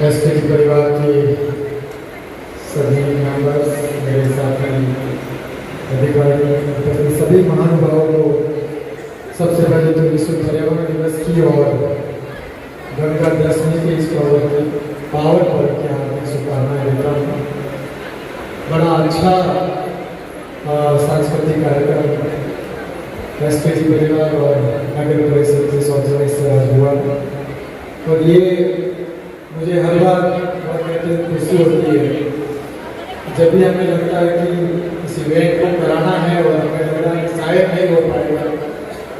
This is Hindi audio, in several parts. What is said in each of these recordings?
एसपीजी परिवार के सभी मेंबर्स, मेरे साथी अधिकारी, अपने सभी महानुभावों को सबसे पहले तो विश्व पर्यावरण दिवस की और गंगा दशमी के इस पावन पर्व की हार्दिक शुभकामनाएं देता हूँ। बड़ा अच्छा सांस्कृतिक कार्यक्रम एसपीजी परिवार और नगर परिषद के सौजन्य से आज हुआ और ये मुझे हर बार कहते खुशी होती है जब भी हमें लगता है कि इस इवेंट को कराना है और हमें लगता है कि शायद नहीं हो पाएगा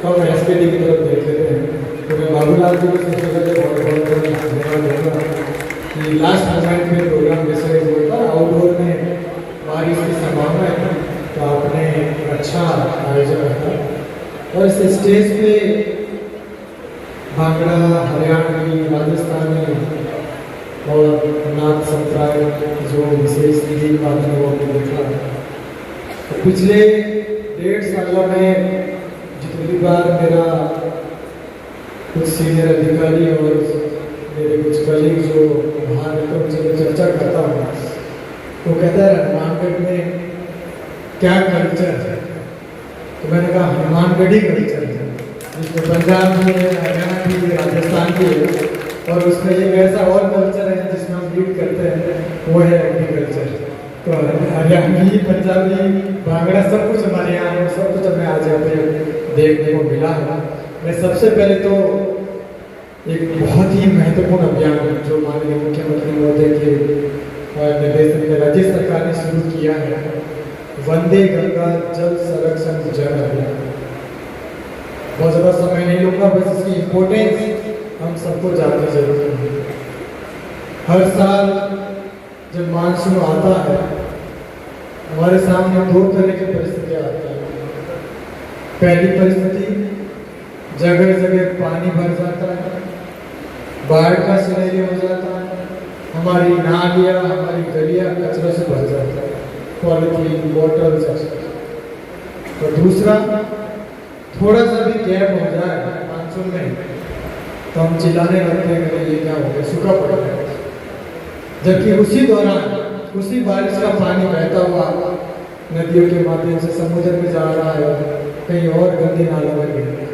तो हम एसपीजी की तरफ देख लेते हैं। तो मैं बाबूलाल जी को सबसे पहले बहुत धन्यवाद दूंगा कि लास्ट मोमेंट में प्रोग्राम जैसे होता आउटडोर में बारिश की संभावना है तो आपने अच्छा आयोजन रखा और इस स्टेज पे भांगड़ा, हरियाणवी, राजस्थानी और नाथ संप्रदाय जो विशेष गीत आपने वो देखा। तो पिछले 1.5 सालों में जितनी बार मेरा कुछ सीनियर अधिकारी और मेरे कुछ कलीग जो बाहर रहते हैं उनसे चर्चा करता हूँ तो कहता है हनुमानगढ़ में क्या कल्चर है। तो मैंने कहा हनुमानगढ़ी कल्चर है जिसमें पंजाब भी है, हरियाणा भी है, राजस्थान भी है और उसमें एक ऐसा और कल्चर है जिसमें हम लीड करते हैं वो है एग्रीकल्चर। तो हरियाणवी, पंजाबी, भांगड़ा सब कुछ हमारे यहाँ है, सब कुछ हमें आज यहाँ पे देखने को मिला है। मैं सबसे पहले तो एक बहुत ही महत्वपूर्ण अभियान जो माननीय मुख्यमंत्री महोदय के निर्देशन में राज्य सरकार ने शुरू किया है, वंदे गंगा जल संरक्षण जन अभियान। बहुत ज़्यादा समय नहीं लूँगा, बस इसकी इम्पोर्टेंस हम सबको जाननी जरूरी है। हर साल जब मानसून आता है हमारे सामने 2 तरह की परिस्थितियाँ आती हैं। पहली परिस्थिति जगह जगह पानी भर जाता है, बाढ़ का सिनेरियो हो जाता है, हमारी नालियाँ, हमारी गलियाँ कचरों से भर जाता है, पॉलिथीन, बॉटल्स। तो दूसरा थोड़ा सा भी गैप हो जाए मानसून में तो हम चिल्लाने लगते हैं कि ये क्या हो गया, सूखा पड़ गया। जबकि उसी दौरान उसी बारिश का पानी बहता हुआ नदियों के माध्यम से समुद्र में जा रहा है, कहीं और गंदे नालों में गिर रहा है।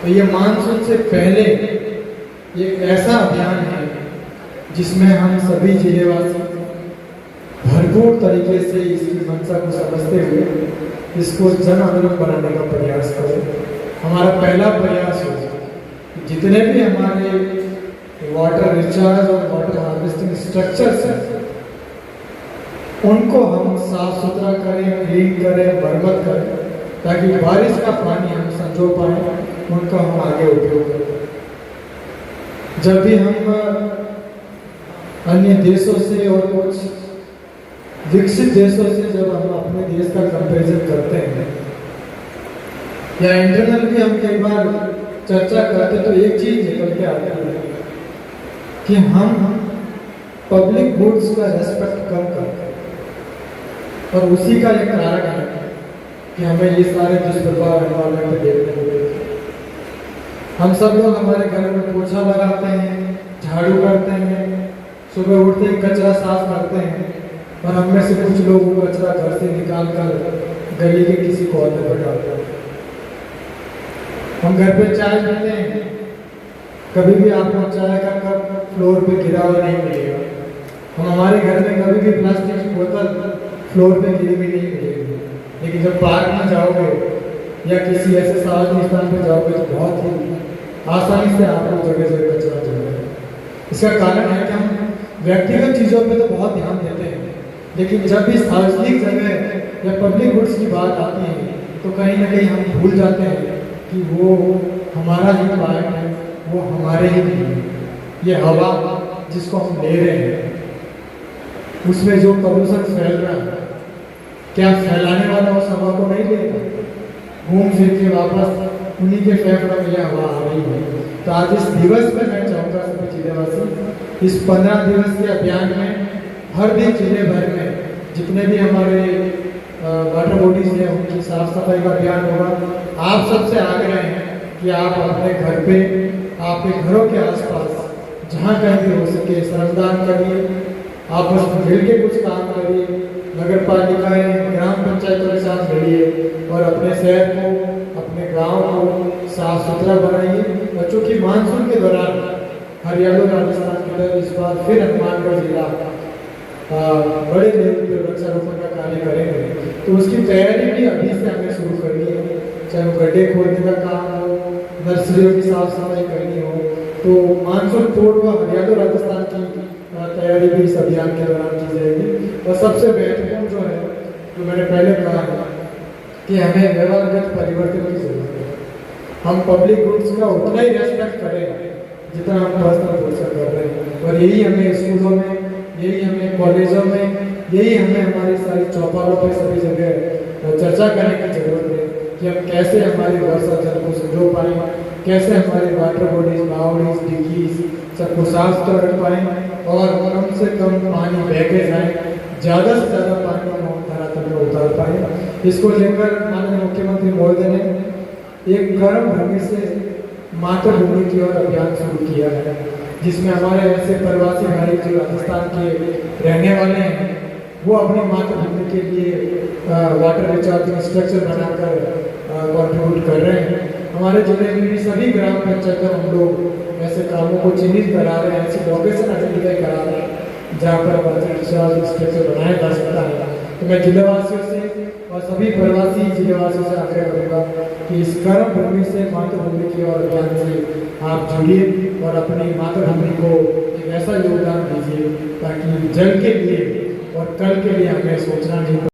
तो ये मानसून से पहले एक ऐसा अभियान है जिसमें हम सभी जिलेवासी भरपूर तरीके से इसकी मंशा को समझते हुए इसको जन आंदोलन बनाने का प्रयास करें। हमारा पहला प्रयास हो जितने भी हमारे वाटर रिचार्ज और वाटर हार्वेस्टिंग स्ट्रक्चर्स हैं उनको हम साफ सुथरा करें, क्लीन करें, मरम्मत करें ताकि बारिश का पानी हम संजो पाए, उनका हम आगे उपयोग करें। जब भी हम अन्य देशों से और कुछ विकसित देशों से जब हम अपने देश का कंपैरिजन करते हैं या इंटरनल भी हम कई बार चर्चा करते तो एक चीज निकल के आती है कि हम पब्लिक गुड्स का रेस्पेक्ट कम करते हैं और उसी का एक कारण है कि हमें ये सारे दुष्प्रभाव एनवायरमेंट पे देखने को मिलते हैं। हम सब लोग हमारे घर में पोछा लगाते हैं, झाड़ू करते हैं, सुबह उठते ही कचरा साफ करते हैं और हम में से कुछ लोग वो कचरा घर से निकाल कर गली के किसी कॉर्नर पर डालते हैं। हम घर पे चाय पीते हैं, कभी भी आपको चाय का कप फ्लोर पे गिरा हुआ नहीं मिलेगा। हम हमारे घर में कभी भी प्लास्टिक की बोतल फ्लोर पे गिरी हुई नहीं मिलेगी, लेकिन जब पार्क में जाओगे या किसी ऐसे सार्वजनिक स्थान पर जाओगे तो बहुत ही आसानी से आपको जगह जगह कचरा मिलेगा। इसका कारण है कि हम व्यक्तिगत चीज़ों पे तो बहुत ध्यान देते हैं, लेकिन जब भी सार्वजनिक जगह या पब्लिक गुड्स की बात आती है तो कहीं ना कहीं हम भूल जाते हैं कि वो हमारा ही पार्ट है, वो हमारे ही है। ये हवा जिसको हम ले रहे हैं उसमें जो प्रदूषण फैल रहा है, क्या फैलाने वाला उस हवा को नहीं लेगा, घूम फिर के वापस उन्हीं के फेफड़ों में यह हवा आ रही है। तो आज इस दिवस में मैं चाहूँगा सभी जिलेवासी इस 15 दिवस के अभियान में हर दिन जिले भर में जितने भी हमारे वाटर बॉडीज हैं उनकी साफ सफाई का अभियान होगा। आप सबसे आग्रह है कि आप अपने घर पे, आपके घरों के आसपास जहाँ कहीं भी हो सके श्रमदान करिए, आपस में मिल के कुछ काम करिए, नगर पालिकाएं ग्राम पंचायतों के साथ मिलिए और अपने शहर को, अपने गांव को साफ सुथरा बनाइए। और चूँकि मानसून के दौरान हरियाणा राजस्थान के अंदर इस बार फिर हनुमानगढ़ जिला बड़े लेवल पर वृक्षारोपण का कार्य करेंगे, तो उसकी तैयारी भी अभी से हमें शुरू करनी है। चाहे वो गड्ढे खोदने का काम हो, नर्सरियों की साफ सफाई करनी हो, तो मानसून पूर्व हरियाणा राजस्थान की तैयारी भी इस अभियान के दौरान की जाएगी। और सबसे महत्वपूर्ण जो है, जो मैंने पहले कहा है कि हमें व्यवहारगत परिवर्तन की जरूरत है। हम पब्लिक गुड्स का उतना ही रेस्पेक्ट करें जितना हम पर्सनल गुड्स का कर रहे हैं। और यही हमें स्कूलों में, यही हमें कॉलेजों में, यही हमें हमारी सारी चौपालों पर सभी जगह चर्चा करने की जरूरत है कि हम कैसे हमारी वर्षा जल को संजो पाएँ, कैसे हमारी वाटर बॉडीज, बाउंडीज, डिगीज सबको साफ सुथरा रख पाएँ और कम से कम पानी बह के जाए, ज़्यादा से ज़्यादा पानी हम धरातल में उतार पाएँ। इसको लेकर माननीय मुख्यमंत्री महोदय ने एक गर्म भूमि से मातृभूमि की ओर अभियान शुरू किया है, जिसमें हमारे ऐसे प्रवासी भाई जो राजस्थान के रहने वाले हैं, वो अपनी मातृभूमि के लिए वाटर रिचार्जिंग स्ट्रक्चर बनाकर कंट्रीब्यूट कर रहे हैं। हमारे जिले में भी सभी ग्राम पंचायतों में हम लोग ऐसे कामों को चिन्हित करा रहे हैं, ऐसी लोकेशन आइडेंटिफाई करा रहे हैं जहाँ पर वाटर रिचार्जिंग स्ट्रक्चर बनाया जा सकता है। तो मैं जिलेवासियों से और सभी प्रवासी जिलेवासियों से आग्रह करूँगा कि इस गर्म भूमि से मातृभूमि की ओर अभियान से आप जुड़िए और अपनी मातृभूमि को एक ऐसा योगदान दीजिए ताकि जल के लिए और कल के लिए हमें सोचना नहीं